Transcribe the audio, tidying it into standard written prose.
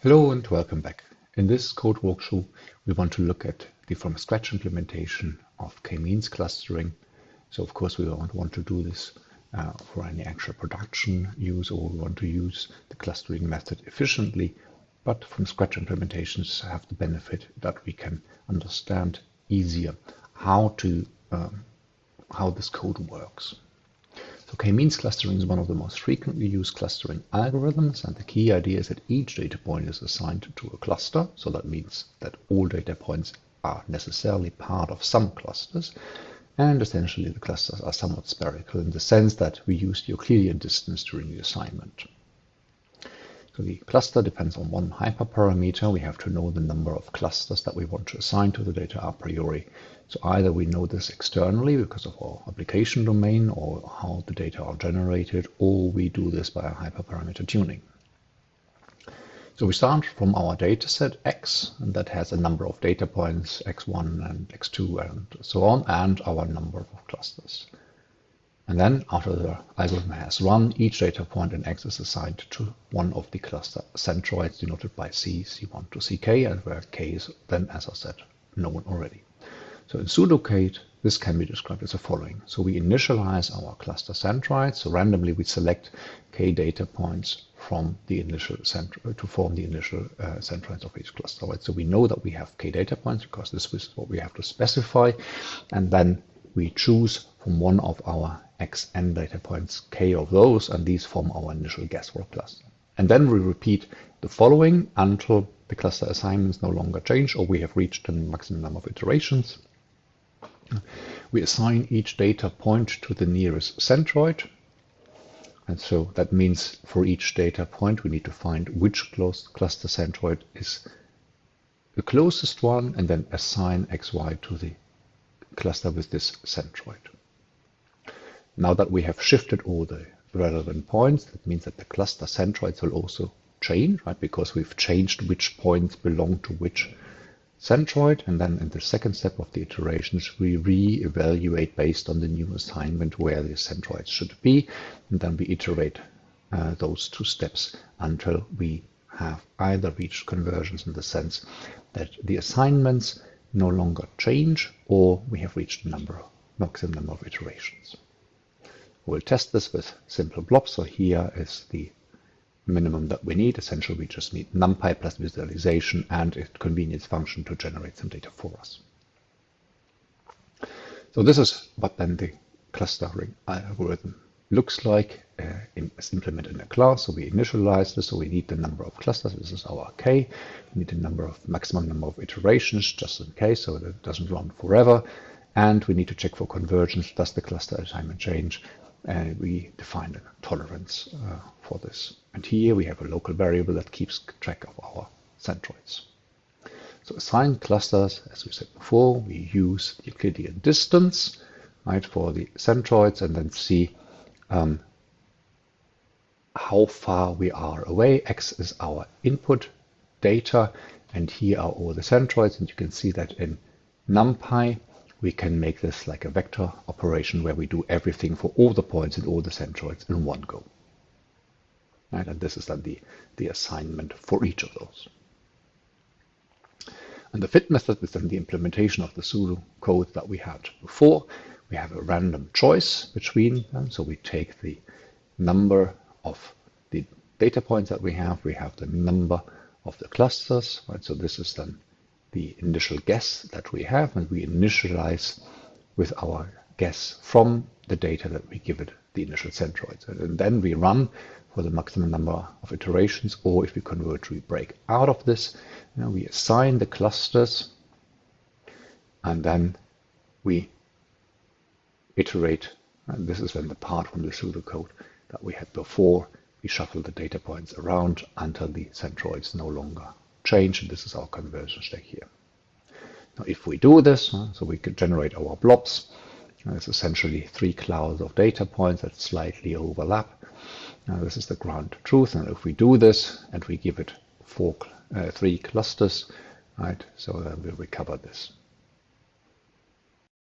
Hello and welcome back. In this code walkthrough, we want to look at the from scratch implementation of K-means clustering. So of course we don't want to do this for any actual production use, or we want to use the clustering method efficiently, but from scratch implementations have the benefit that we can understand easier how this code works. So K-means clustering is one of the most frequently used clustering algorithms, and the key idea is that each data point is assigned to a cluster. So that means that all data points are necessarily part of some clusters, and essentially the clusters are somewhat spherical in the sense that we use the Euclidean distance during the assignment. So the cluster depends on one hyperparameter. We have to know the number of clusters that we want to assign to the data a priori. So either we know this externally because of our application domain or how the data are generated, or we do this by a hyperparameter tuning. So we start from our dataset X, and that has a number of data points, X1 and X2 and so on, and our number of clusters. And then after the algorithm has run, each data point in X is assigned to one of the cluster centroids denoted by C, C1 to Ck, and where K is then, as I said, known already. So in pseudocode, this can be described as the following. So we initialize our cluster centroids. So randomly we select K data points from the initial centroid to form the initial centroids of each cluster. Right? So we know that we have K data points because this is what we have to specify. And then we choose from one of our Xn data points K of those, and these form our initial guess for a cluster. And then we repeat the following until the cluster assignments no longer change or we have reached the maximum number of iterations. We assign each data point to the nearest centroid. And so that means for each data point, we need to find which cluster centroid is the closest one and then assign XY to the cluster with this centroid. Now that we have shifted all the relevant points, that means that the cluster centroids will also change, right? Because we've changed which points belong to which centroid. And then in the second step of the iterations, we re-evaluate based on the new assignment where the centroids should be. And then we iterate those two steps until we have either reached convergence in the sense that the assignments no longer change, or we have reached the maximum number of iterations. We'll test this with simple blobs. So here is the minimum that we need. Essentially, we just need NumPy plus visualization and a convenience function to generate some data for us. So this is what then the clustering algorithm looks like as implemented in a class. So we initialize this. So we need the number of clusters. This is our K. We need the maximum number of iterations just in case, so that it doesn't run forever. And we need to check for convergence. Does the cluster assignment change? We define a tolerance for this. And here we have a local variable that keeps track of our centroids. So assigned clusters, as we said before, we use the Euclidean distance, right, for the centroids, and then see how far we are away. X is our input data, and here are all the centroids. And you can see that in NumPy, we can make this like a vector operation where we do everything for all the points and all the centroids in one go. Right? And this is then the assignment for each of those. And the fit method is then the implementation of the pseudo code that we had before. We have a random choice between them. So we take the number of the data points that we have the number of the clusters, right? So this is then the initial guess that we have, and we initialize with our guess from the data that we give it the initial centroids. And then we run for the maximum number of iterations, or if we converge, we break out of this. Now we assign the clusters, and then we iterate. And this is then the part from the pseudocode that we had before. We shuffle the data points around until the centroids no longer change, and this is our conversion stack here. Now, if we do this, so we could generate our blobs. It's essentially 3 clouds of data points that slightly overlap. Now, this is the ground truth, and if we do this and we give it 3 clusters, right? So then we'll recover this.